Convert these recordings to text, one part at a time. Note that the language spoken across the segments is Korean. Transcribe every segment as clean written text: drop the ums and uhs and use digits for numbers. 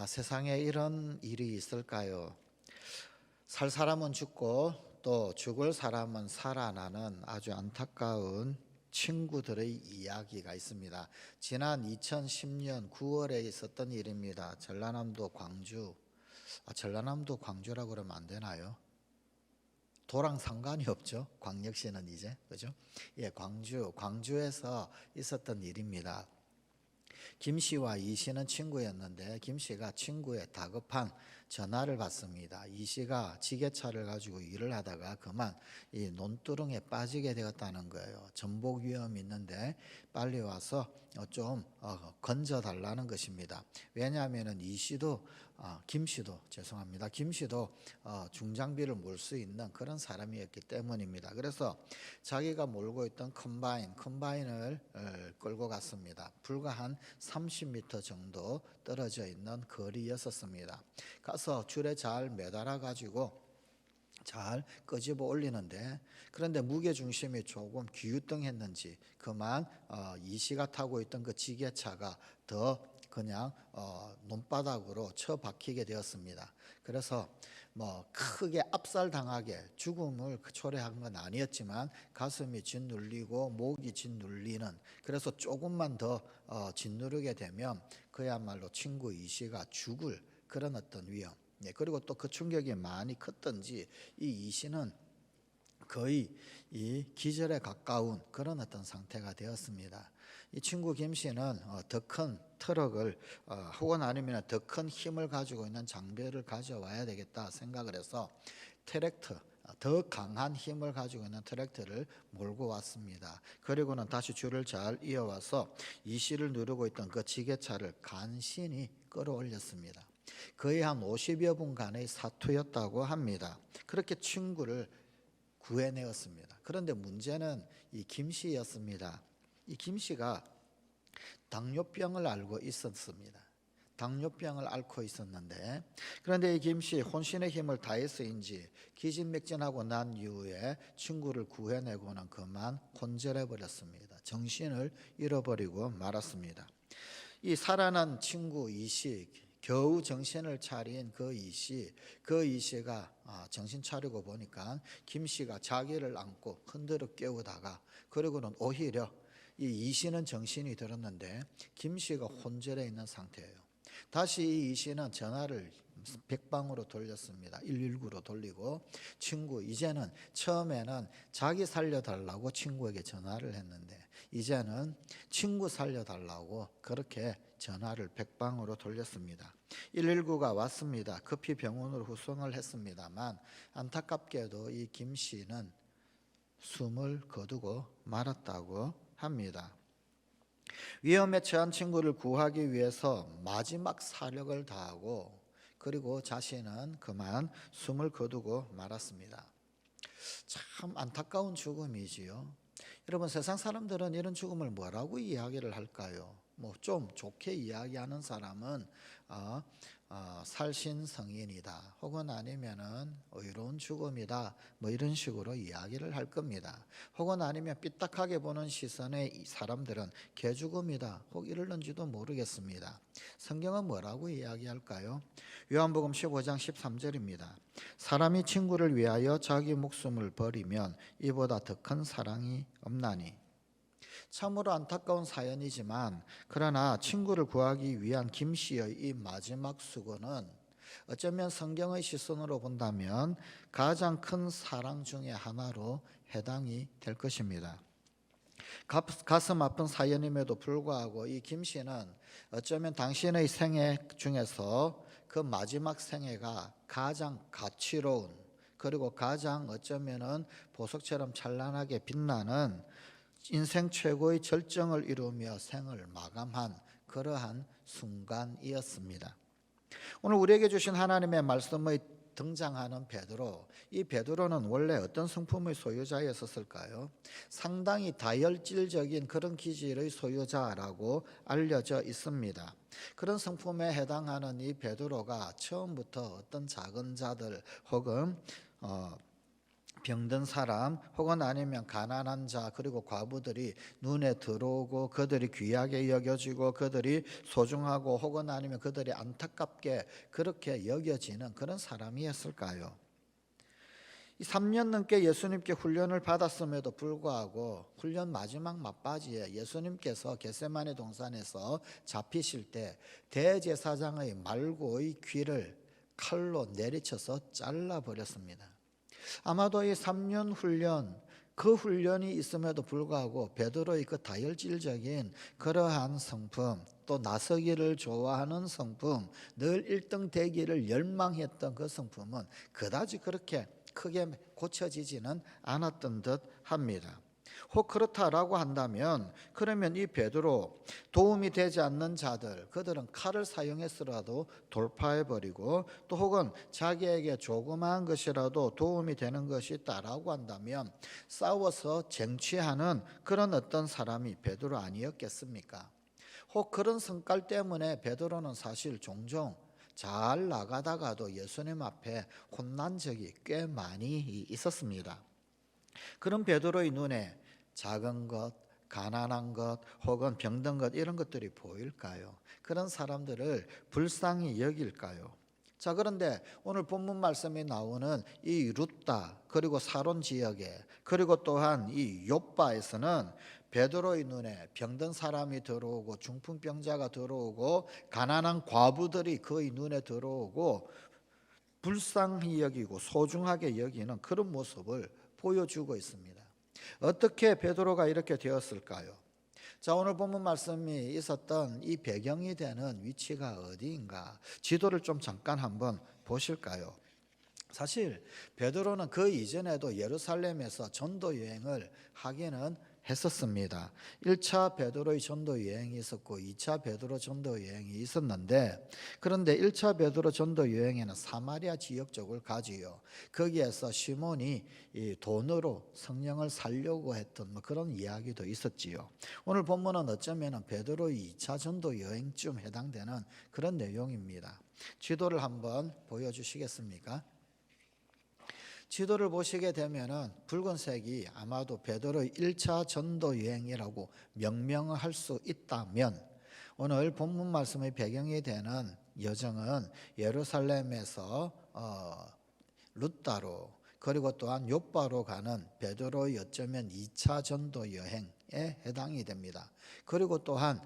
세상에 이런 일이 있을까요? 살 사람은 죽고 또 죽을 사람은 살아나는 아주 안타까운 친구들의 이야기가 있습니다. 지난 2010년 9월에 있었던 일입니다. 전라남도 광주. 전라남도 광주라고 그러면 안 되나요? 도랑 상관이 없죠. 광역시는 이제, 그죠? 예, 광주에서 있었던 일입니다. 김 씨와 이 씨는 친구였는데 김 씨가 친구의 다급한 전화를 받습니다. 이 씨가 지게차를 가지고 일을 하다가 그만 이 논두렁에 빠지게 되었다는 거예요. 전복 위험이 있는데 빨리 와서 좀 건져 달라는 것입니다. 왜냐하면은 이 씨도 김 씨도 죄송합니다. 김 씨도 중장비를 몰 수 있는 그런 사람이었기 때문입니다. 그래서 자기가 몰고 있던 컴바인을 끌고 갔습니다. 불과 한 30m 정도 떨어져 있는 거리였었습니다. 가서 줄에 잘 매달아 가지고 잘 끄집어 올리는데, 그런데 무게 중심이 조금 기우뚱했는지 그만 이 씨가 타고 있던 그 지게차가 더 그냥 논바닥으로 처박히게 되었습니다. 그래서 뭐 크게 압살당하게 죽음을 초래한 건 아니었지만 가슴이 짓눌리고 목이 짓눌리는, 그래서 조금만 더 짓누르게 되면 그야말로 친구 이 씨가 죽을 그런 어떤 위험. 그리고 또 그 충격이 많이 컸던지 이 씨는 거의 이 기절에 가까운 그런 어떤 상태가 되었습니다. 이 친구 김 씨는 더 큰 트럭을 혹은 아니면 더 큰 힘을 가지고 있는 장비를 가져와야 되겠다 생각을 해서 트랙터, 더 강한 힘을 가지고 있는 트랙터를 몰고 왔습니다. 그리고는 다시 줄을 잘 이어와서 이 씨를 누르고 있던 그 지게차를 간신히 끌어올렸습니다. 거의 한 50여 분간의 사투였다고 합니다. 그렇게 친구를 구해내었습니다. 그런데 문제는 이 김 씨였습니다. 이 김 씨가 당뇨병을 앓고 있었습니다. 당뇨병을 앓고 있었는데, 그런데 이 김 씨 혼신의 힘을 다해서인지 기진맥진하고 난 이후에 친구를 구해내고는 그만 혼절해 버렸습니다. 정신을 잃어버리고 말았습니다. 이 살아난 친구 이 씨, 겨우 정신을 차린 그 이 씨가 정신 차리고 보니까 김 씨가 자기를 안고 흔들어 깨우다가, 그리고는 오히려 이 씨는 정신이 들었는데 김 씨가 혼절해 있는 상태예요. 다시 이 씨는 전화를 백방으로 돌렸습니다. 119로 돌리고 이제는 처음에는 자기 살려달라고 친구에게 전화를 했는데 이제는 친구 살려달라고 그렇게 전화를 백방으로 돌렸습니다. 119가 왔습니다. 급히 병원으로 후송을 했습니다만 안타깝게도 이 김 씨는 숨을 거두고 말았다고 합니다. 위험에 처한 친구를 구하기 위해서 마지막 사력을 다하고 그리고 자신은 그만 숨을 거두고 말았습니다. 참 안타까운 죽음이지요. 여러분, 세상 사람들은 이런 죽음을 뭐라고 이야기를 할까요? 뭐 좀 좋게 이야기하는 사람은 살신성인이다, 혹은 아니면은 의로운 죽음이다, 뭐 이런 식으로 이야기를 할 겁니다. 혹은 아니면 삐딱하게 보는 시선의 사람들은 개죽음이다, 혹 이럴는지도 모르겠습니다. 성경은 뭐라고 이야기할까요? 요한복음 15장 13절입니다. 사람이 친구를 위하여 자기 목숨을 버리면 이보다 더 큰 사랑이 없나니. 참으로 안타까운 사연이지만, 그러나 친구를 구하기 위한 김 씨의 이 마지막 수고는 어쩌면 성경의 시선으로 본다면 가장 큰 사랑 중에 하나로 해당이 될 것입니다. 가슴 아픈 사연임에도 불구하고 이 김 씨는 어쩌면 당신의 생애 중에서 그 마지막 생애가 가장 가치로운, 그리고 가장 어쩌면은 보석처럼 찬란하게 빛나는 인생 최고의 절정을 이루며 생을 마감한 그러한 순간이었습니다. 오늘 우리에게 주신 하나님의 말씀의 등장하는 베드로, 이 베드로는 원래 어떤 성품의 소유자였었을까요? 상당히 다혈질적인 그런 기질의 소유자라고 알려져 있습니다. 그런 성품에 해당하는 이 베드로가 처음부터 어떤 작은 자들 혹은 병든 사람 혹은 아니면 가난한 자 그리고 과부들이 눈에 들어오고 그들이 귀하게 여겨지고 그들이 소중하고 혹은 아니면 그들이 안타깝게 그렇게 여겨지는 그런 사람이었을까요? 이 3년 넘게 예수님께 훈련을 받았음에도 불구하고 훈련 마지막 막바지에 예수님께서 겟세마네 동산에서 잡히실 때 대제사장의 말고의 귀를 칼로 내리쳐서 잘라버렸습니다. 아마도 이 3년 훈련, 그 훈련이 있음에도 불구하고 베드로의 그 다혈질적인 그러한 성품, 또 나서기를 좋아하는 성품, 늘 1등 되기를 열망했던 그 성품은 그다지 그렇게 크게 고쳐지지는 않았던 듯 합니다. 혹 그렇다라고 한다면 그러면 이 베드로 도움이 되지 않는 자들 그들은 칼을 사용해서라도 돌파해버리고 또 혹은 자기에게 조그마한 것이라도 도움이 되는 것이 있다라고 한다면 싸워서 쟁취하는 그런 어떤 사람이 베드로 아니었겠습니까? 혹 그런 성깔 때문에 베드로는 사실 종종 잘 나가다가도 예수님 앞에 혼난 적이 꽤 많이 있었습니다. 그런 베드로의 눈에 작은 것, 가난한 것, 혹은 병든 것 이런 것들이 보일까요? 그런 사람들을 불쌍히 여길까요? 자, 그런데 오늘 본문 말씀에 나오는 이 룻다 그리고 사론 지역에 그리고 또한 이 욥바에서는 베드로의 눈에 병든 사람이 들어오고 중풍병자가 들어오고 가난한 과부들이 그의 눈에 들어오고 불쌍히 여기고 소중하게 여기는 그런 모습을 보여주고 있습니다. 어떻게 베드로가 이렇게 되었을까요? 자, 오늘 본문 말씀이 있었던 이 배경이 되는 위치가 어디인가? 지도를 좀 잠깐 한번 보실까요? 사실 베드로는 그 이전에도 예루살렘에서 전도 여행을 하기는 했었습니다. 1차 베드로의 전도 여행이 있었고 2차 베드로 전도 여행이 있었는데 그런데 1차 베드로 전도 여행에는 사마리아 지역 쪽을 가지요. 거기에서 시몬이 이 돈으로 성령을 살려고 했던 뭐 그런 이야기도 있었지요. 오늘 본문은 어쩌면 베드로의 2차 전도 여행쯤 해당되는 그런 내용입니다. 지도를 한번 보여주시겠습니까? 지도를 보시게 되면은 붉은색이 아마도 베드로의 1차 전도 여행이라고 명명할 수 있다면 오늘 본문 말씀의 배경이 되는 여정은 예루살렘에서 룻다로 그리고 또한 욥바로 가는 베드로의 어쩌면 2차 전도 여행에 해당이 됩니다. 그리고 또한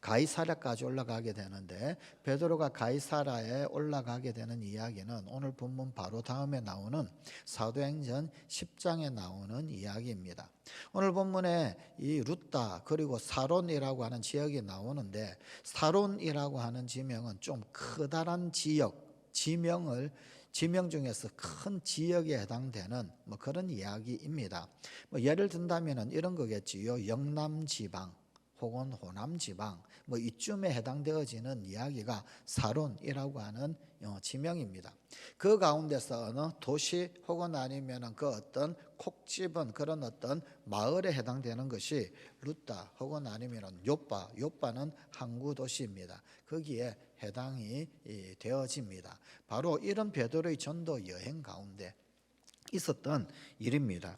가이사랴까지 올라가게 되는데 베드로가 가이사랴에 올라가게 되는 이야기는 오늘 본문 바로 다음에 나오는 사도행전 10장에 나오는 이야기입니다. 오늘 본문에 이 룻다 그리고 사론이라고 하는 지역이 나오는데 사론이라고 하는 지명은 좀 커다란 지역, 지명 중에서 큰 지역에 해당되는 뭐 그런 이야기입니다. 뭐 예를 든다면 이런 거겠지요. 영남 지방 혹은 호남 지방 뭐 이쯤에 해당되어지는 이야기가 사론이라고 하는 지명입니다. 그 가운데서 어느 도시 혹은 아니면 그 어떤 콕 집은 그런 어떤 마을에 해당되는 것이 룻다 혹은 아니면 욥바는 항구 도시입니다. 거기에 해당이 되어집니다. 바로 이런 베드로의 전도 여행 가운데 있었던 일입니다.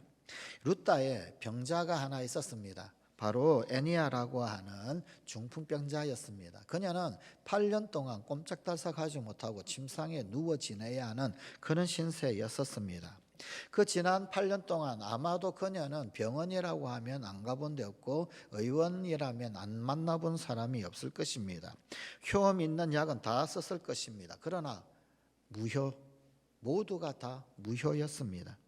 룻다에 병자가 하나 있었습니다. 바로 애니아라고 하는 중풍병자였습니다. 그녀는 8년 동안 꼼짝달싹하지 못하고 침상에 누워 지내야 하는 그런 신세였었습니다. 그 지난 8년 동안 아마도 그녀는 병원이라고 하면 안 가본 데 없고 의원이라면 안 만나본 사람이 없을 것입니다. 효험 있는 약은 다 썼을 것입니다. 그러나 모두가 다 무효였습니다.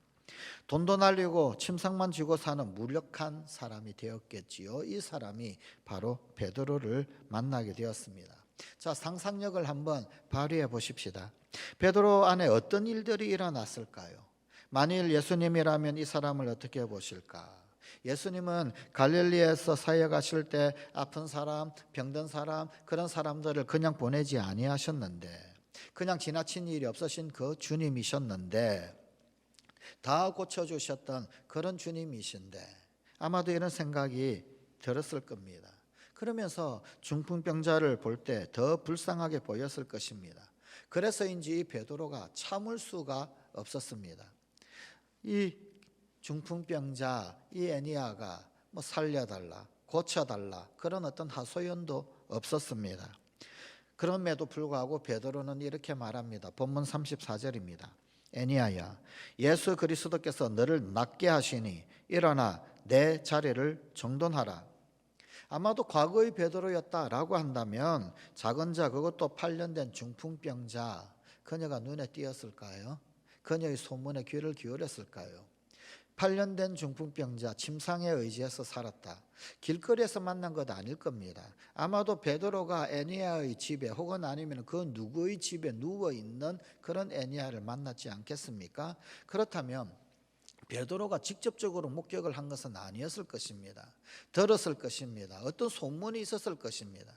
돈도 날리고 침상만 쥐고 사는 무력한 사람이 되었겠지요. 이 사람이 바로 베드로를 만나게 되었습니다. 자, 상상력을 한번 발휘해 보십시다. 베드로 안에 어떤 일들이 일어났을까요? 만일 예수님이라면 이 사람을 어떻게 보실까? 예수님은 갈릴리에서 사역하실 때 아픈 사람, 병든 사람, 그런 사람들을 그냥 보내지 아니하셨는데 그냥 지나친 일이 없으신 그 주님이셨는데 다 고쳐주셨던 그런 주님이신데 아마도 이런 생각이 들었을 겁니다. 그러면서 중풍병자를 볼 때 더 불쌍하게 보였을 것입니다. 그래서인지 베드로가 참을 수가 없었습니다. 이 중풍병자 이 애니야가 뭐 살려달라, 고쳐달라 그런 어떤 하소연도 없었습니다. 그럼에도 불구하고 베드로는 이렇게 말합니다. 본문 34절입니다. 애니야야, 예수 그리스도께서 너를 낫게 하시니 일어나 내 자리를 정돈하라. 아마도 과거의 베드로였다라고 한다면 작은 자, 그것도 8년 된 중풍병자, 그녀가 눈에 띄었을까요? 그녀의 소문에 귀를 기울였을까요? 8년 된 중풍병자, 침상에 의지해서 살았다. 길거리에서 만난 것 아닐 겁니다. 아마도 베드로가 애니야의 집에 혹은 아니면 그 누구의 집에 누워있는 그런 애니야를 만났지 않겠습니까? 그렇다면 베드로가 직접적으로 목격을 한 것은 아니었을 것입니다. 들었을 것입니다. 어떤 소문이 있었을 것입니다.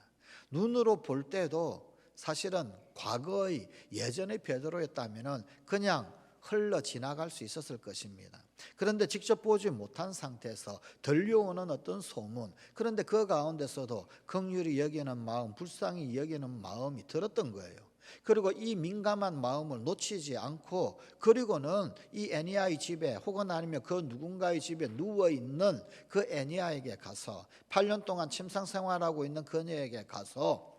눈으로 볼 때도 사실은 과거의 예전의 베드로였다면 그냥 흘러 지나갈 수 있었을 것입니다. 그런데 직접 보지 못한 상태에서 들려오는 어떤 소문, 그런데 그 가운데서도 긍휼히 여기는 마음, 불쌍히 여기는 마음이 들었던 거예요. 그리고 이 민감한 마음을 놓치지 않고, 그리고는 이 애니야의 집에 혹은 아니면 그 누군가의 집에 누워있는 그 애니야에게 가서 8년 동안 침상 생활하고 있는 그녀에게 가서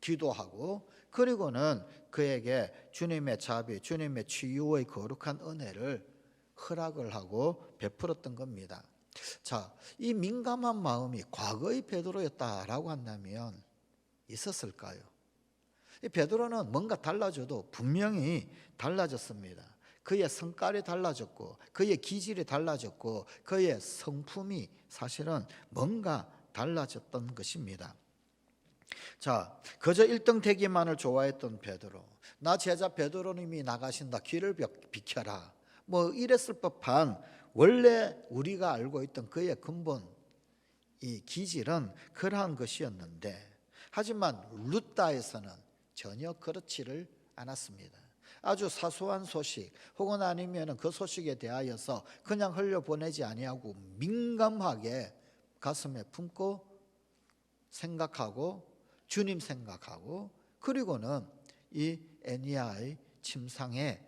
기도하고, 그리고는 그에게 주님의 자비, 주님의 치유의 거룩한 은혜를 허락을 하고 베풀었던 겁니다. 자, 이 민감한 마음이 과거의 베드로였다라고 한다면 있었을까요? 이 베드로는 뭔가 달라져도 분명히 달라졌습니다. 그의 성깔이 달라졌고, 그의 기질이 달라졌고, 그의 성품이 사실은 뭔가 달라졌던 것입니다. 자, 그저 1등 되기만을 좋아했던 베드로, 나 제자 베드로님이 나가신다, 길을 비켜라, 뭐 이랬을 법한, 원래 우리가 알고 있던 그의 근본 이 기질은 그러한 것이었는데, 하지만 룻다에서는 전혀 그렇지를 않았습니다. 아주 사소한 소식 혹은 아니면 그 소식에 대하여서 그냥 흘려보내지 아니하고 민감하게 가슴에 품고 생각하고 주님 생각하고, 그리고는 이 애니야의 침상에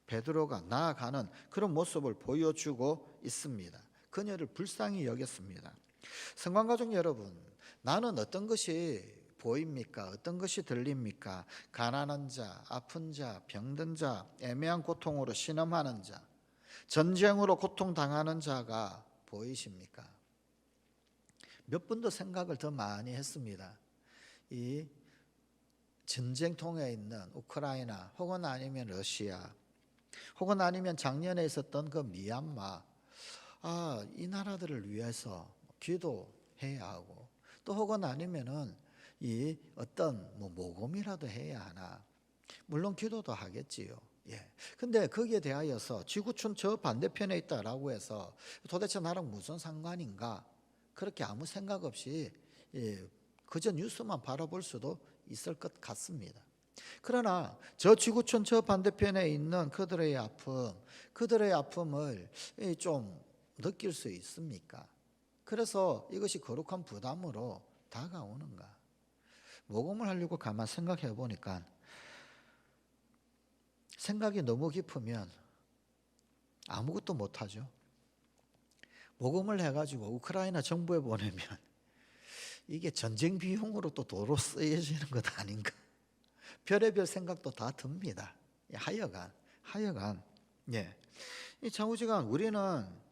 베드로가 나아가는 그런 모습을 보여주고 있습니다. 그녀를 불쌍히 여겼습니다. 성관가족 여러분, 나는 어떤 것이 보입니까? 어떤 것이 들립니까? 가난한 자, 아픈 자, 병든 자, 애매한 고통으로 신음하는 자, 전쟁으로 고통당하는 자가 보이십니까? 몇 번 더 생각을 더 많이 했습니다. 이 전쟁통에 있는 우크라이나 혹은 아니면 러시아 혹은 아니면 작년에 있었던 그 미얀마, 이 나라들을 위해서 기도해야 하고, 또 혹은 아니면은 이 어떤 모금이라도 해야 하나. 물론 기도도 하겠지요. 예. 근데 거기에 대하여서 지구촌 저 반대편에 있다라고 해서 도대체 나랑 무슨 상관인가? 그렇게 아무 생각 없이 그저 뉴스만 바라볼 수도 있을 것 같습니다. 그러나 저 지구촌 저 반대편에 있는 그들의 아픔, 그들의 아픔을 좀 느낄 수 있습니까? 그래서 이것이 거룩한 부담으로 다가오는가? 모금을 하려고 가만 생각해 보니까 생각이 너무 깊으면 아무것도 못하죠. 모금을 해가지고 우크라이나 정부에 보내면 이게 전쟁 비용으로 또 도로 쓰여지는 것 아닌가? 별의별 생각도 다 듭니다. 하여간 예. 이 좌우지간 우리는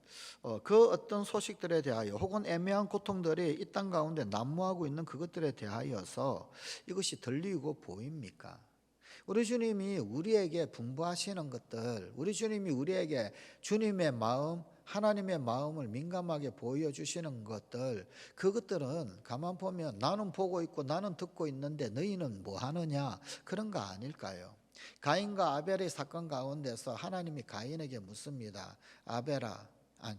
그 어떤 소식들에 대하여 혹은 애매한 고통들이 이 땅 가운데 난무하고 있는 그것들에 대하여서 이것이 들리고 보입니까? 우리 주님이 우리에게 분부하시는 것들, 우리 주님이 우리에게 주님의 마음, 하나님의 마음을 민감하게 보여주시는 것들, 그것들은 가만 보면 나는 보고 있고 나는 듣고 있는데 너희는 뭐 하느냐, 그런 거 아닐까요? 가인과 아벨의 사건 가운데서 하나님이 가인에게 묻습니다.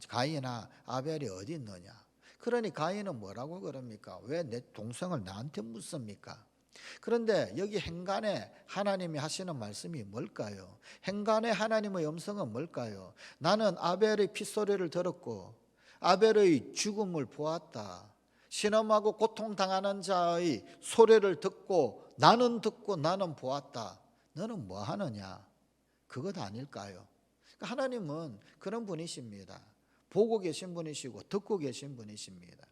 가인아, 아벨이 어디 있느냐? 그러니 가인은 뭐라고 그럽니까? 왜 내 동생을 나한테 묻습니까? 그런데 여기 행간에 하나님이 하시는 말씀이 뭘까요? 행간에 하나님의 음성은 뭘까요? 나는 아벨의 핏소리를 들었고 아벨의 죽음을 보았다. 신음하고 고통당하는 자의 소리를 듣고 나는 보았다. 너는 뭐 하느냐? 그것 아닐까요? 하나님은 그런 분이십니다. 보고 계신 분이시고 듣고 계신 분이십니다.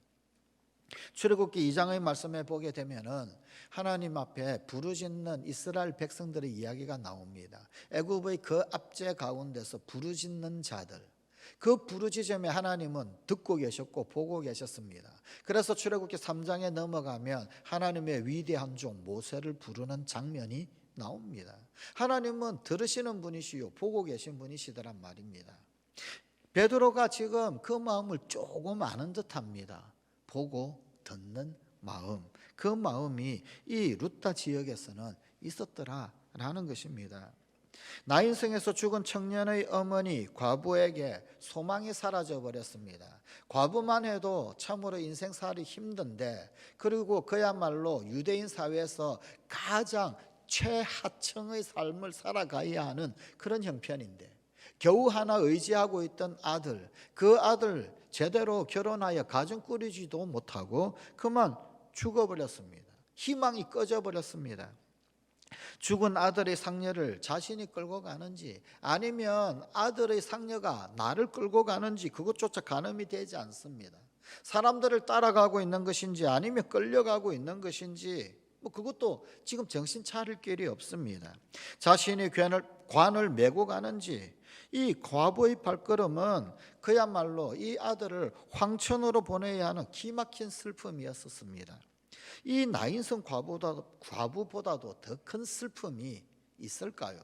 출애굽기 2장의 말씀에 보게 되면은 하나님 앞에 부르짖는 이스라엘 백성들의 이야기가 나옵니다. 애굽의 그 압제 가운데서 부르짖는 자들, 그 부르짖음에 하나님은 듣고 계셨고 보고 계셨습니다. 그래서 출애굽기 3장에 넘어가면 하나님의 위대한 종 모세를 부르는 장면이 나옵니다. 하나님은 들으시는 분이시요 보고 계신 분이시더란 말입니다. 베드로가 지금 그 마음을 조금 아는 듯합니다. 보고 듣는 마음, 그 마음이 이 루타 지역에서는 있었더라라는 것입니다. 나인성에서 죽은 청년의 어머니 과부에게 소망이 사라져 버렸습니다. 과부만 해도 참으로 인생살이 힘든데, 그리고 그야말로 유대인 사회에서 가장 최하층의 삶을 살아가야 하는 그런 형편인데, 겨우 하나 의지하고 있던 아들, 그 아들 제대로 결혼하여 가정 꾸리지도 못하고 그만 죽어버렸습니다. 희망이 꺼져버렸습니다. 죽은 아들의 상녀를 자신이 끌고 가는지 아니면 아들의 상녀가 나를 끌고 가는지 그것조차 가늠이 되지 않습니다. 사람들을 따라가고 있는 것인지 아니면 끌려가고 있는 것인지 그것도 지금 정신 차릴 길이 없습니다. 자신이 관을 메고 가는지, 이 과부의 발걸음은 그야말로 이 아들을 황천으로 보내야 하는 기막힌 슬픔이었습니다. 이 나인성 과부보다도 더 큰 슬픔이 있을까요?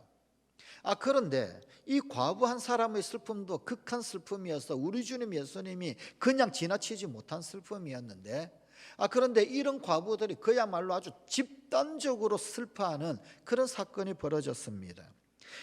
그런데 이 과부 한 사람의 슬픔도 극한 슬픔이어서 우리 주님 예수님이 그냥 지나치지 못한 슬픔이었는데, 그런데 이런 과부들이 그야말로 아주 집단적으로 슬퍼하는 그런 사건이 벌어졌습니다.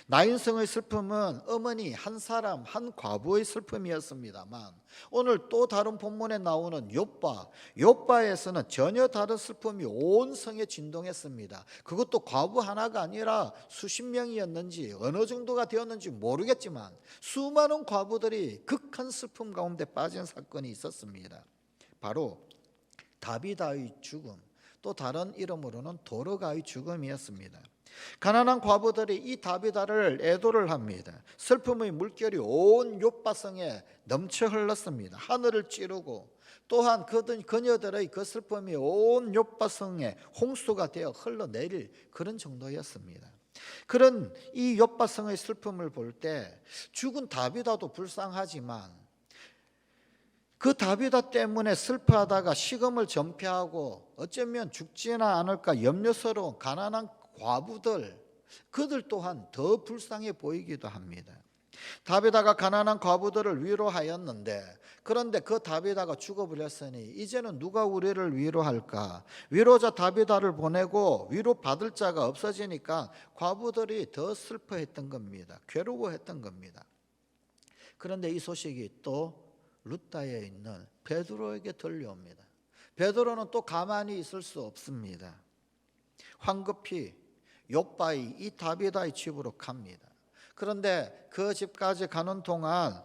나인성의 슬픔은 어머니 한 사람 한 과부의 슬픔이었습니다만, 오늘 또 다른 본문에 나오는 욥바에서는 전혀 다른 슬픔이 온 성에 진동했습니다. 그것도 과부 하나가 아니라 수십 명이었는지 어느 정도가 되었는지 모르겠지만 수많은 과부들이 극한 슬픔 가운데 빠진 사건이 있었습니다. 바로 다비다의 죽음, 또 다른 이름으로는 도르가의 죽음이었습니다. 가난한 과부들이 이 다비다를 애도를 합니다. 슬픔의 물결이 온 욥바성에 넘쳐 흘렀습니다. 하늘을 찌르고 또한 그녀들의 그 슬픔이 온 욥바성에 홍수가 되어 흘러내릴 그런 정도였습니다. 그런 이 욥바성의 슬픔을 볼 때 죽은 다비다도 불쌍하지만 그 다비다 때문에 슬퍼하다가 식음을 전폐하고 어쩌면 죽지나 않을까 염려스러운 가난한 과부들, 그들 또한 더 불쌍해 보이기도 합니다. 다비다가 가난한 과부들을 위로하였는데, 그런데 그 다비다가 죽어버렸으니 이제는 누가 우리를 위로할까? 위로자 다비다를 보내고 위로받을 자가 없어지니까 과부들이 더 슬퍼했던 겁니다. 괴로워했던 겁니다. 그런데 이 소식이 또 루타에 있는 베드로에게 들려옵니다. 베드로는 또 가만히 있을 수 없습니다. 황급히 욥바의 이 다비다의 집으로 갑니다. 그런데 그 집까지 가는 동안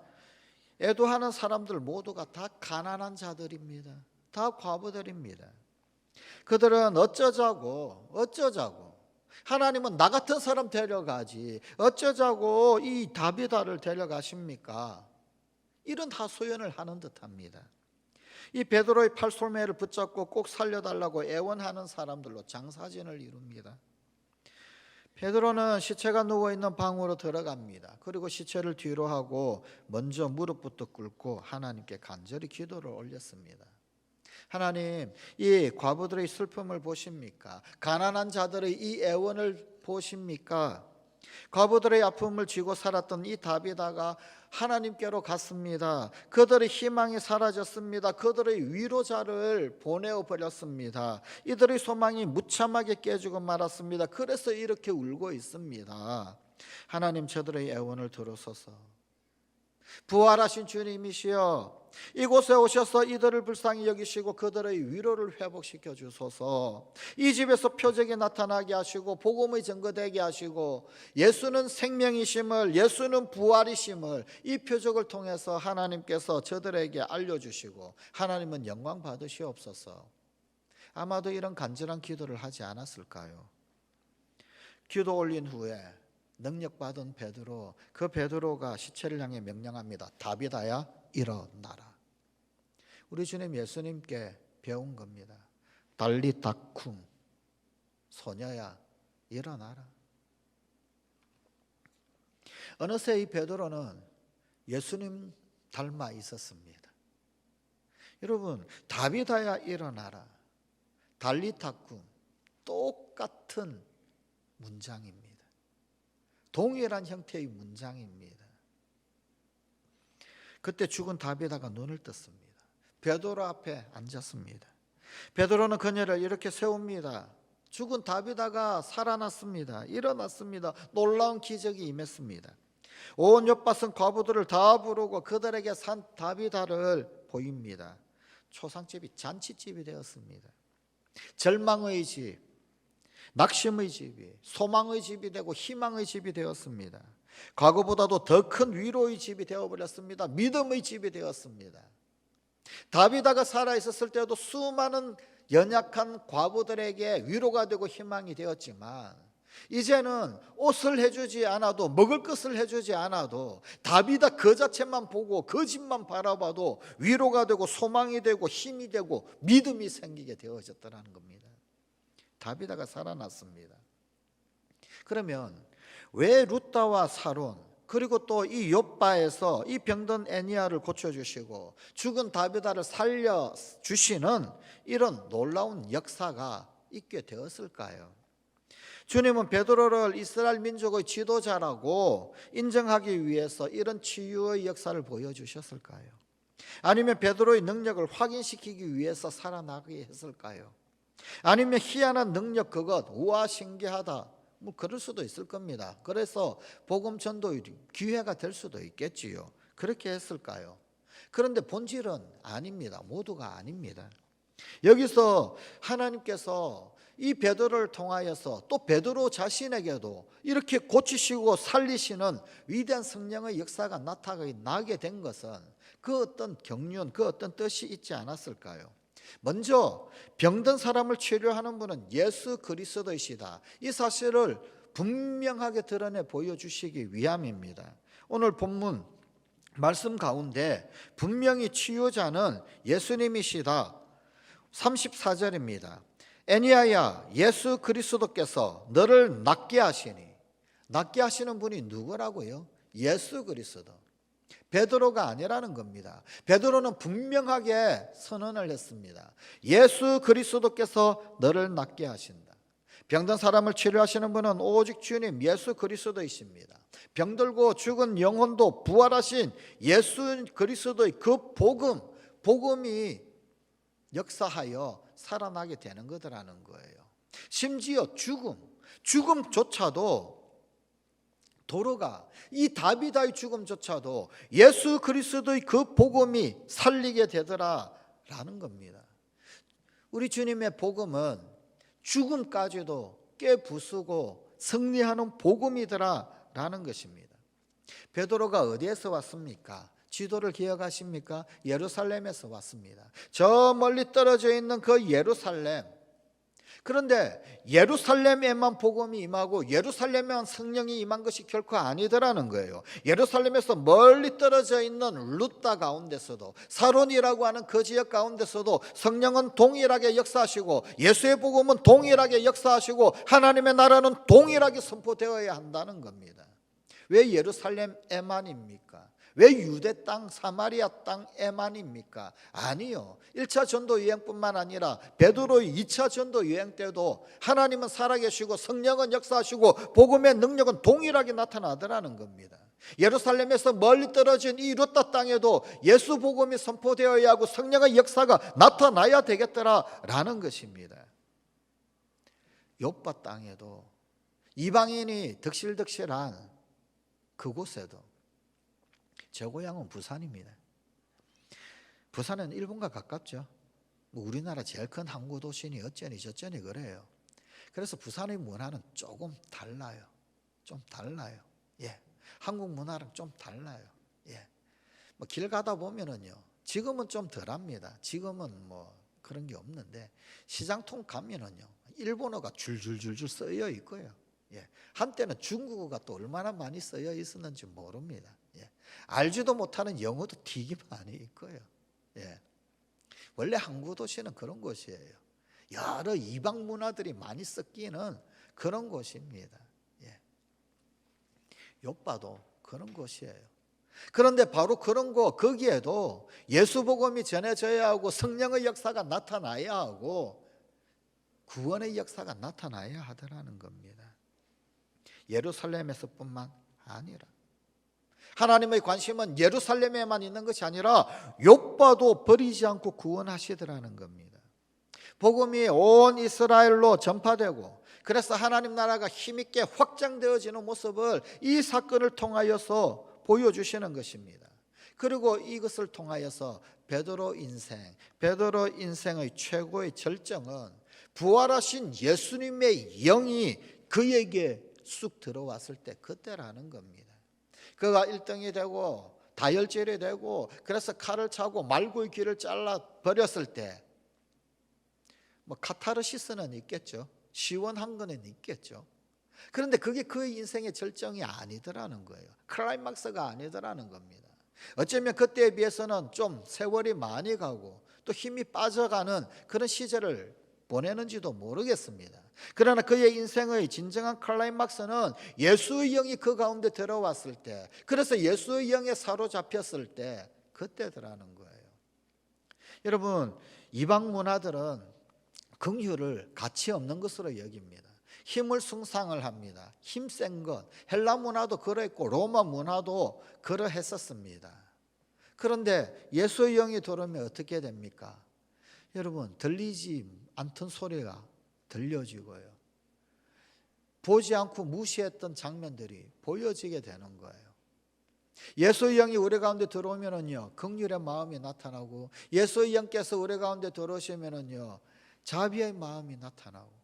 애도하는 사람들 모두가 다 가난한 자들입니다. 다 과부들입니다. 그들은 어쩌자고 하나님은 나 같은 사람 데려가지 어쩌자고 이 다비다를 데려가십니까? 이런 하소연을 하는 듯합니다. 이 베드로의 팔솔매를 붙잡고 꼭 살려달라고 애원하는 사람들로 장사진을 이룹니다. 베드로는 시체가 누워있는 방으로 들어갑니다. 그리고 시체를 뒤로 하고 먼저 무릎부터 꿇고 하나님께 간절히 기도를 올렸습니다. 하나님, 이 과부들의 슬픔을 보십니까? 가난한 자들의 이 애원을 보십니까? 과부들의 아픔을 쥐고 살았던 이 다비다가 하나님께로 갔습니다. 그들의 희망이 사라졌습니다. 그들의 위로자를 보내어 버렸습니다. 이들의 소망이 무참하게 깨지고 말았습니다. 그래서 이렇게 울고 있습니다. 하나님, 저들의 애원을 들으소서. 부활하신 주님이시여, 이곳에 오셔서 이들을 불쌍히 여기시고 그들의 위로를 회복시켜 주소서. 이 집에서 표적이 나타나게 하시고 복음의 증거되게 하시고 예수는 생명이심을, 예수는 부활이심을 이 표적을 통해서 하나님께서 저들에게 알려주시고 하나님은 영광 받으시옵소서. 아마도 이런 간절한 기도를 하지 않았을까요? 기도 올린 후에 능력받은 베드로, 그 베드로가 시체를 향해 명령합니다. 다비다야 일어나라. 우리 주님 예수님께 배운 겁니다. 달리다쿰, 소녀야 일어나라. 어느새 이 베드로는 예수님 닮아 있었습니다. 여러분, 다비다야 일어나라, 달리다쿰, 똑같은 문장입니다. 동일한 형태의 문장입니다. 그때 죽은 다비다가 눈을 떴습니다. 베드로 앞에 앉았습니다. 베드로는 그녀를 이렇게 세웁니다. 죽은 다비다가 살아났습니다. 일어났습니다. 놀라운 기적이 임했습니다. 온 엿밭은 과부들을 다 부르고 그들에게 산 다비다를 보입니다. 초상집이 잔치집이 되었습니다. 절망의 집, 낙심의 집이 소망의 집이 되고 희망의 집이 되었습니다. 과거보다도 더 큰 위로의 집이 되어버렸습니다. 믿음의 집이 되었습니다. 다비다가 살아있었을 때도 수많은 연약한 과부들에게 위로가 되고 희망이 되었지만, 이제는 옷을 해주지 않아도, 먹을 것을 해주지 않아도, 다비다 그 자체만 보고 그 집만 바라봐도 위로가 되고 소망이 되고 힘이 되고 믿음이 생기게 되어졌다는 겁니다. 다비다가 살아났습니다. 그러면 왜 룻다와 사론, 그리고 또 이 욥바에서 이 병든 애니야를 고쳐주시고 죽은 다비다를 살려주시는 이런 놀라운 역사가 있게 되었을까요? 주님은 베드로를 이스라엘 민족의 지도자라고 인정하기 위해서 이런 치유의 역사를 보여주셨을까요? 아니면 베드로의 능력을 확인시키기 위해서 살아나게 했을까요? 아니면 희한한 능력 그것, 우와 신기하다, 뭐 그럴 수도 있을 겁니다. 그래서 복음 전도의 기회가 될 수도 있겠지요. 그렇게 했을까요? 그런데 본질은 아닙니다. 모두가 아닙니다. 여기서 하나님께서 이 베드로를 통하여서 또 베드로 자신에게도 이렇게 고치시고 살리시는 위대한 성령의 역사가 나타나게 된 것은 그 어떤 경륜, 그 어떤 뜻이 있지 않았을까요? 먼저 병든 사람을 치료하는 분은 예수 그리스도이시다, 이 사실을 분명하게 드러내 보여주시기 위함입니다. 오늘 본문 말씀 가운데 분명히 치유자는 예수님이시다. 34절입니다. 애니야야, 예수 그리스도께서 너를 낫게 하시니. 낫게 하시는 분이 누구라고요? 예수 그리스도, 베드로가 아니라는 겁니다. 베드로는 분명하게 선언을 했습니다. 예수 그리스도께서 너를 낫게 하신다. 병든 사람을 치료하시는 분은 오직 주님 예수 그리스도이십니다. 병들고 죽은 영혼도 부활하신 예수 그리스도의 그 복음이 역사하여 살아나게 되는 거라는 거예요. 심지어 죽음조차도 도로가, 이 다비다의 죽음조차도 예수 그리스도의 그 복음이 살리게 되더라라는 겁니다. 우리 주님의 복음은 죽음까지도 깨부수고 승리하는 복음이더라라는 것입니다. 베드로가 어디에서 왔습니까? 지도를 기억하십니까? 예루살렘에서 왔습니다. 저 멀리 떨어져 있는 그 예루살렘. 그런데 예루살렘에만 복음이 임하고 예루살렘에만 성령이 임한 것이 결코 아니더라는 거예요. 예루살렘에서 멀리 떨어져 있는 룻다 가운데서도, 사론이라고 하는 그 지역 가운데서도 성령은 동일하게 역사하시고 예수의 복음은 동일하게 역사하시고 하나님의 나라는 동일하게 선포되어야 한다는 겁니다. 왜 예루살렘에만입니까? 왜 유대 땅, 사마리아 땅에만입니까? 아니요. 1차 전도 여행뿐만 아니라 베드로의 2차 전도 여행 때도 하나님은 살아계시고 성령은 역사하시고 복음의 능력은 동일하게 나타나더라는 겁니다. 예루살렘에서 멀리 떨어진 이 룻다 땅에도 예수 복음이 선포되어야 하고 성령의 역사가 나타나야 되겠더라라는 것입니다. 욥바 땅에도, 이방인이 덕실덕실한 그곳에도, 제 고향은 부산입니다. 부산은 일본과 가깝죠. 뭐 우리나라 제일 큰 항구 도시니 어쩌니 저쩌니 그래요. 그래서 부산의 문화는 조금 달라요. 좀 달라요. 예, 한국 문화랑 좀 달라요. 예, 뭐 길 가다 보면은요, 지금은 좀 덜합니다. 지금은 뭐 그런 게 없는데 시장통 가면은요, 일본어가 줄줄줄줄 쓰여 있고요. 예. 한때는 중국어가 또 얼마나 많이 쓰여 있었는지 모릅니다. 예. 알지도 못하는 영어도 되게 많이 있고요. 예. 원래 항구 도시는 그런 곳이에요. 여러 이방 문화들이 많이 섞이는 그런 곳입니다. 예. 요빠도 그런 곳이에요. 그런데 바로 그런 거 거기에도 예수 복음이 전해져야 하고 성령의 역사가 나타나야 하고 구원의 역사가 나타나야 하더라는 겁니다. 예루살렘에서뿐만 아니라 하나님의 관심은 예루살렘에만 있는 것이 아니라 요빠도 버리지 않고 구원하시더라는 겁니다. 복음이 온 이스라엘로 전파되고 그래서 하나님 나라가 힘있게 확장되어지는 모습을 이 사건을 통하여서 보여주시는 것입니다. 그리고 이것을 통하여서 베드로 인생의 최고의 절정은 부활하신 예수님의 영이 그에게 쑥 들어왔을 때 그때라는 겁니다. 그가 1등이 되고 다혈질이 되고 그래서 칼을 차고 말구의 귀를 잘라 버렸을 때 뭐 카타르시스는 있겠죠. 시원한 거는 있겠죠. 그런데 그게 그의 인생의 절정이 아니더라는 거예요. 클라이막스가 아니더라는 겁니다. 어쩌면 그때에 비해서는 좀 세월이 많이 가고 또 힘이 빠져가는 그런 시절을 보내는지도 모르겠습니다. 그러나 그의 인생의 진정한 클라이막스는 예수의 영이 그 가운데 들어왔을 때, 그래서 예수의 영에 사로잡혔을 때 그때더라는 거예요. 여러분, 이방 문화들은 긍휼을 가치 없는 것으로 여깁니다. 힘을 숭상을 합니다. 힘센 것. 헬라 문화도 그랬고 로마 문화도 그러했었습니다. 그런데 예수의 영이 들어오면 어떻게 됩니까? 여러분, 들리지 않던 소리가 들려지고요. 보지 않고 무시했던 장면들이 보여지게 되는 거예요. 예수의 영이 우리 가운데 들어오면은요, 긍휼의 마음이 나타나고, 예수의 영께서 우리 가운데 들어오시면은요, 자비의 마음이 나타나고.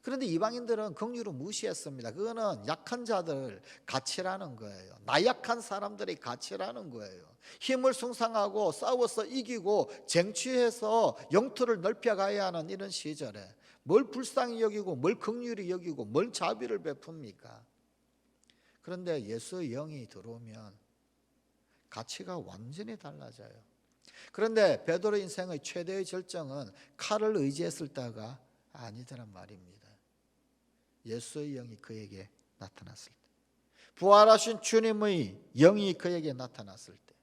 그런데 이방인들은 긍휼을 무시했습니다. 그거는 약한 자들 가치라는 거예요. 나약한 사람들의 가치라는 거예요. 힘을 숭상하고 싸워서 이기고 쟁취해서 영토를 넓혀가야 하는 이런 시절에 뭘 불쌍히 여기고 뭘 긍휼히 여기고 뭘 자비를 베풉니까? 그런데 예수의 영이 들어오면 가치가 완전히 달라져요. 그런데 베드로 인생의 최대의 절정은 칼을 의지했을 때가 아니더란 말입니다. 예수의 영이 그에게 나타났을 때, 부활하신 주님의 영이 그에게 나타났을 때,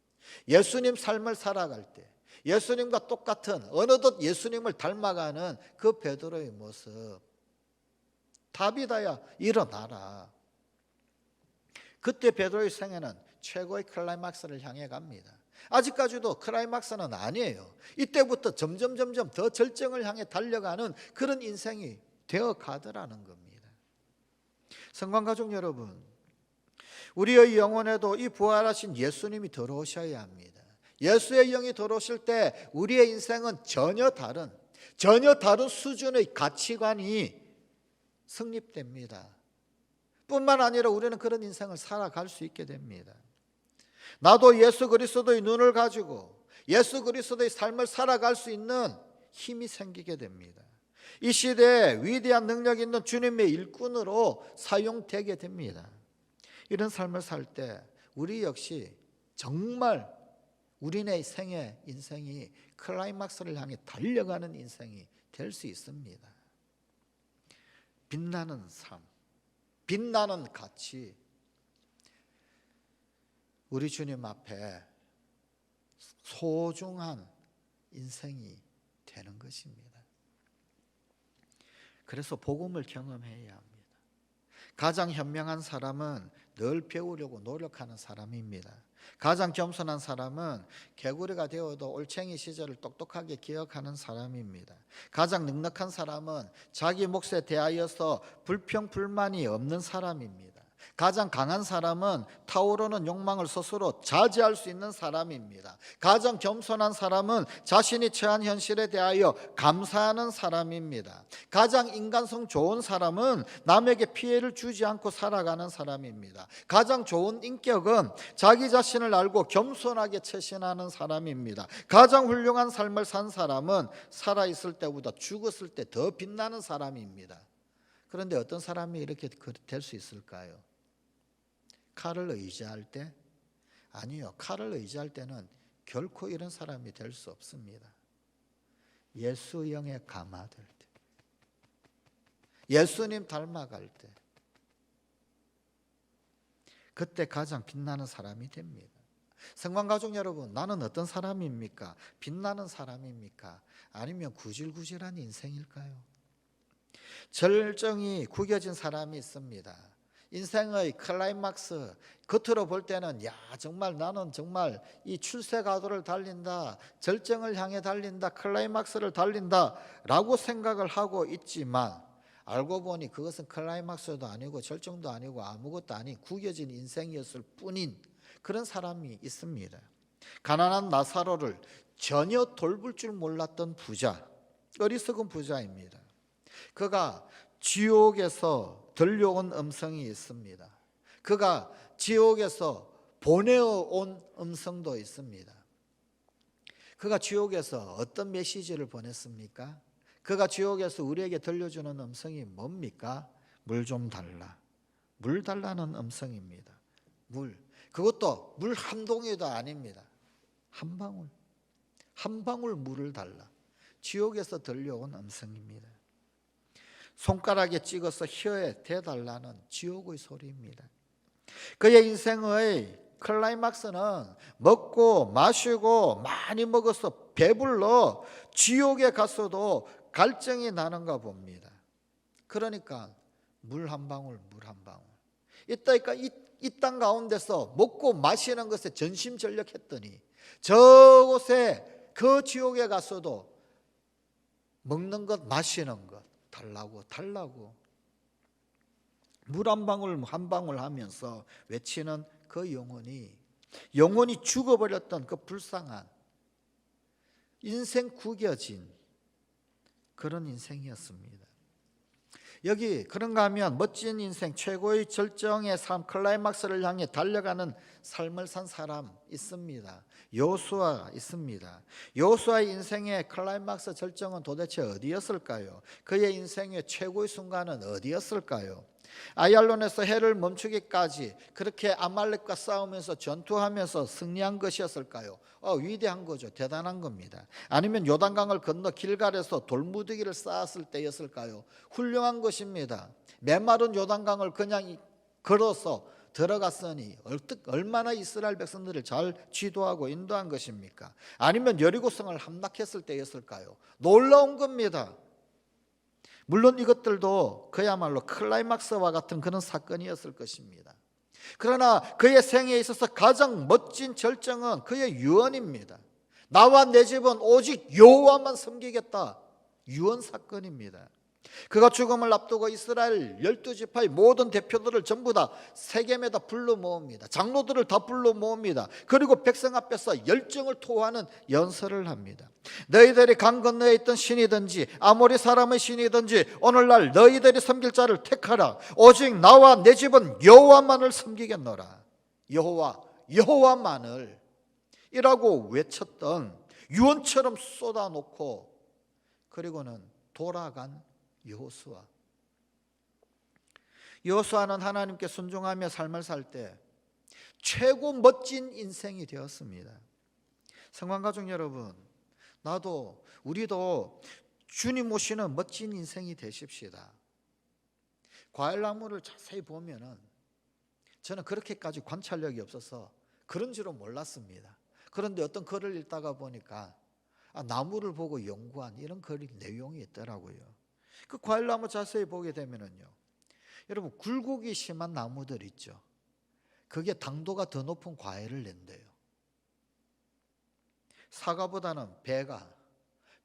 예수님 삶을 살아갈 때, 예수님과 똑같은 어느덧 예수님을 닮아가는 그 베드로의 모습, 다비다야 일어나라. 그때 베드로의 생애는 최고의 클라이막스를 향해 갑니다. 아직까지도 클라이막스는 아니에요. 이때부터 점점 더 절정을 향해 달려가는 그런 인생이 되어 가더라는 겁니다. 성관가족 여러분, 우리의 영혼에도 이 부활하신 예수님이 들어오셔야 합니다. 예수의 영이 들어오실 때 우리의 인생은 전혀 다른 수준의 가치관이 성립됩니다. 뿐만 아니라 우리는 그런 인생을 살아갈 수 있게 됩니다. 나도 예수 그리스도의 눈을 가지고 예수 그리스도의 삶을 살아갈 수 있는 힘이 생기게 됩니다. 이 시대에 위대한 능력 있는 주님의 일꾼으로 사용되게 됩니다. 이런 삶을 살 때 우리 역시 정말 우리네 생애 인생이 클라이막스를 향해 달려가는 인생이 될 수 있습니다. 빛나는 삶, 빛나는 가치, 우리 주님 앞에 소중한 인생이 되는 것입니다. 그래서 복음을 경험해야 합니다. 가장 현명한 사람은 늘 배우려고 노력하는 사람입니다. 가장 겸손한 사람은 개구리가 되어도 올챙이 시절을 똑똑하게 기억하는 사람입니다. 가장 넉넉한 사람은 자기 몫에 대하여서 불평불만이 없는 사람입니다. 가장 강한 사람은 타오르는 욕망을 스스로 자제할 수 있는 사람입니다. 가장 겸손한 사람은 자신이 처한 현실에 대하여 감사하는 사람입니다. 가장 인간성 좋은 사람은 남에게 피해를 주지 않고 살아가는 사람입니다. 가장 좋은 인격은 자기 자신을 알고 겸손하게 처신하는 사람입니다. 가장 훌륭한 삶을 산 사람은 살아있을 때보다 죽었을 때 더 빛나는 사람입니다. 그런데 어떤 사람이 이렇게 될 수 있을까요? 칼을 의지할 때? 아니요. 칼을 의지할 때는 결코 이런 사람이 될 수 없습니다. 예수형에 감화될 때, 예수님 닮아갈 때, 그때 가장 빛나는 사람이 됩니다. 성관가족 여러분, 나는 어떤 사람입니까? 빛나는 사람입니까? 아니면 구질구질한 인생일까요? 절정이 구겨진 사람이 있습니다. 인생의 클라이막스, 겉으로 볼 때는 정말 나는 정말 이 출세가도를 달린다, 절정을 향해 달린다, 클라이막스를 달린다 라고 생각을 하고 있지만 알고 보니 그것은 클라이막스도 아니고 절정도 아니고 아무것도 아닌 구겨진 인생이었을 뿐인 그런 사람이 있습니다. 가난한 나사로를 전혀 돌볼 줄 몰랐던 부자, 어리석은 부자입니다. 그가 지옥에서 들려온 음성이 있습니다. 그가 지옥에서 보내어온 음성도 있습니다. 그가 지옥에서 어떤 메시지를 보냈습니까? 그가 지옥에서 우리에게 들려주는 음성이 뭡니까? 물 좀 달라. 물 달라는 음성입니다. 물. 그것도 물 한 동이도 아닙니다. 한 방울. 한 방울 물을 달라. 지옥에서 들려온 음성입니다. 손가락에 찍어서 혀에 대달라는 지옥의 소리입니다. 그의 인생의 클라이막스는 먹고 마시고 많이 먹어서 배불러 지옥에 갔어도 갈증이 나는가 봅니다. 그러니까 물 한 방울, 물 한 방울. 이따니까 이 땅 가운데서 먹고 마시는 것에 전심전력했더니 저곳에 그 지옥에 갔어도 먹는 것, 마시는 것 달라고 물 한 방울 한 방울 하면서 외치는 그 영혼이 죽어버렸던 그 불쌍한 인생 구겨진 그런 인생이었습니다. 여기 그런가 하면 멋진 인생, 최고의 절정의 삶, 클라이막스를 향해 달려가는 삶을 산 사람 있습니다. 여호수아 있습니다. 여호수아의 인생의 클라이막스 절정은 도대체 어디였을까요? 그의 인생의 최고의 순간은 어디였을까요? 아얄론에서 해를 멈추기까지 그렇게 아말렉과 싸우면서 전투하면서 승리한 것이었을까요? 위대한 거죠. 대단한 겁니다. 아니면 요단강을 건너 길갈에서 돌무더기를 쌓았을 때였을까요? 훌륭한 것입니다. 메마른 요단강을 그냥 걸어서 들어갔으니 얼마나 이스라엘 백성들을 잘 지도하고 인도한 것입니까? 아니면 여리고성을 함락했을 때였을까요? 놀라운 겁니다. 물론 이것들도 그야말로 클라이막스와 같은 그런 사건이었을 것입니다. 그러나 그의 생애에 있어서 가장 멋진 절정은 그의 유언입니다. 나와 내 집은 오직 여호와만 섬기겠다. 유언 사건입니다. 그가 죽음을 앞두고 이스라엘 12지파의 모든 대표들을 전부 다 세겜에다 불러 모읍니다. 장로들을 다 불러 모읍니다. 그리고 백성 앞에서 열정을 토하는 연설을 합니다. 너희들이 강 건너에 있던 신이든지 아모리 사람의 신이든지 오늘날 너희들이 섬길 자를 택하라. 오직 나와 내 집은 여호와만을 섬기겠노라. 여호와만을 이라고 외쳤던 유언처럼 쏟아놓고 그리고는 돌아간 여호수아는 하나님께 순종하며 삶을 살 때 최고 멋진 인생이 되었습니다. 성관가족 여러분, 우리도 주님 모시는 멋진 인생이 되십시다. 과일나무를 자세히 보면은 저는 그렇게까지 관찰력이 없어서 그런 줄은 몰랐습니다. 그런데 어떤 글을 읽다가 보니까 나무를 보고 연구한 이런 글 내용이 있더라고요. 그 과일나무 자세히 보게 되면은요, 여러분 굴곡이 심한 나무들 있죠. 그게 당도가 더 높은 과일을 낸대요. 사과보다는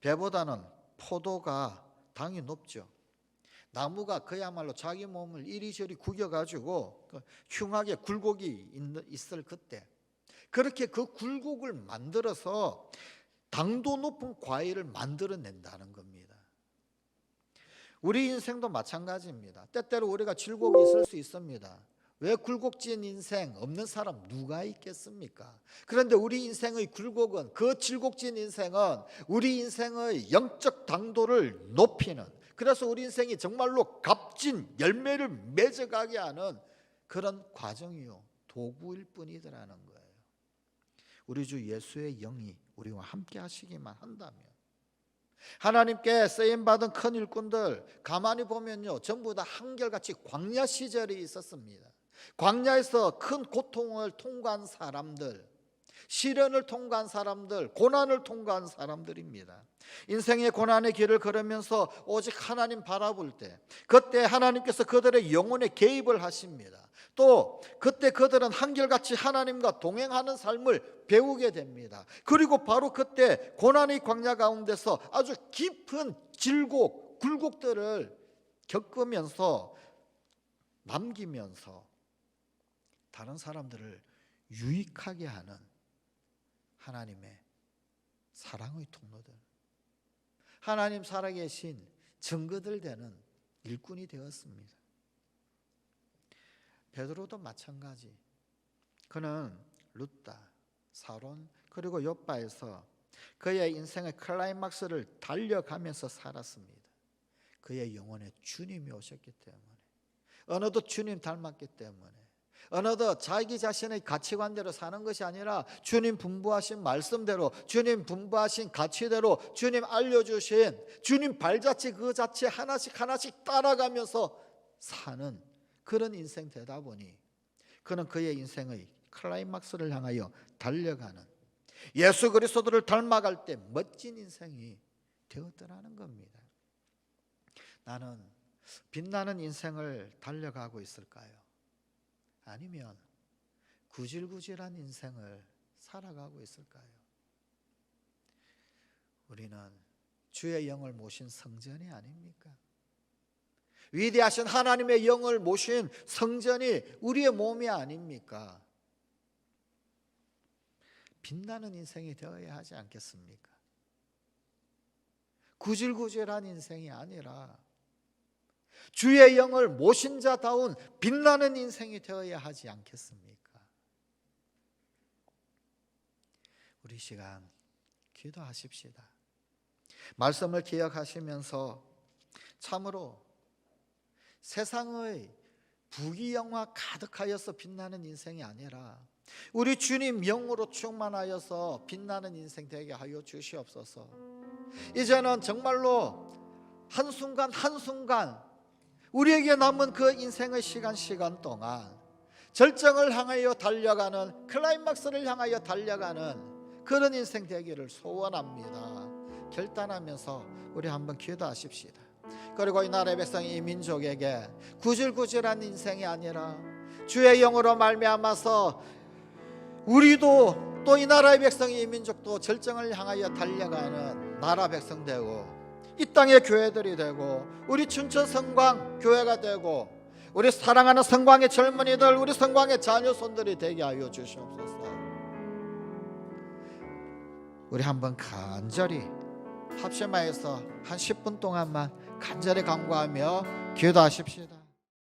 배보다는 포도가 당이 높죠. 나무가 그야말로 자기 몸을 이리저리 구겨가지고 흉하게 굴곡이 있을 그때 그렇게 그 굴곡을 만들어서 당도 높은 과일을 만들어낸다는 겁니다. 우리 인생도 마찬가지입니다. 때때로 우리가 질곡이 있을 수 있습니다. 왜 굴곡진 인생 없는 사람 누가 있겠습니까? 그런데 우리 인생의 굴곡은, 그 질곡진 인생은 우리 인생의 영적 당도를 높이는, 그래서 우리 인생이 정말로 값진 열매를 맺어가게 하는 그런 과정이요, 도구일 뿐이더라는 거예요. 우리 주 예수의 영이 우리와 함께 하시기만 한다면, 하나님께 쓰임받은 큰 일꾼들 가만히 보면요, 전부 다 한결같이 광야 시절이 있었습니다. 광야에서 큰 고통을 통과한 사람들, 시련을 통과한 사람들, 고난을 통과한 사람들입니다. 인생의 고난의 길을 걸으면서 오직 하나님 바라볼 때, 그때 하나님께서 그들의 영혼에 개입을 하십니다. 또 그때 그들은 한결같이 하나님과 동행하는 삶을 배우게 됩니다. 그리고 바로 그때 고난의 광야 가운데서 아주 깊은 질곡, 굴곡들을 겪으면서 남기면서 다른 사람들을 유익하게 하는 하나님의 사랑의 통로들, 하나님 살아계신 증거들 되는 일꾼이 되었습니다. 베드로도 마찬가지. 그는 룻다, 사론, 그리고 욥바에서 그의 인생의 클라이막스를 달려가면서 살았습니다. 그의 영혼에 주님이 오셨기 때문에, 어느덧 주님 닮았기 때문에, 어느덧 자기 자신의 가치관대로 사는 것이 아니라 주님 분부하신 말씀대로, 주님 분부하신 가치대로, 주님 알려주신 주님 발자취 그 자체 하나씩 하나씩 따라가면서 사는 그런 인생 되다 보니 그는 그의 인생의 클라이막스를 향하여 달려가는, 예수 그리스도를 닮아갈 때 멋진 인생이 되었더라는 겁니다. 나는 빛나는 인생을 달려가고 있을까요? 아니면 구질구질한 인생을 살아가고 있을까요? 우리는 주의 영을 모신 성전이 아닙니까? 위대하신 하나님의 영을 모신 성전이 우리의 몸이 아닙니까? 빛나는 인생이 되어야 하지 않겠습니까? 구질구질한 인생이 아니라 주의 영을 모신 자다운 빛나는 인생이 되어야 하지 않겠습니까? 우리 시간 기도하십시다. 말씀을 기억하시면서 참으로 세상의 부귀영화 가득하여서 빛나는 인생이 아니라 우리 주님 영으로 충만하여서 빛나는 인생 되게 하여 주시옵소서. 이제는 정말로 한순간 한순간 우리에게 남은 그 인생의 시간 동안 절정을 향하여 달려가는, 클라이막스를 향하여 달려가는 그런 인생 되기를 소원합니다. 결단하면서 우리 한번 기도하십시다. 그리고 이 나라의 백성, 이 민족에게 구질구질한 인생이 아니라 주의 영으로 말미암아서 우리도 또 이 나라의 백성, 이 민족도 절정을 향하여 달려가는 나라 백성 되고, 이 땅의 교회들이 되고, 우리 춘천 성광 교회가 되고, 우리 사랑하는 성광의 젊은이들, 우리 성광의 자녀손들이 되게 하여 주시옵소서. 우리 한번 간절히 합심하여서 한 10분 동안만 간절히 간구하며 기도하십시다.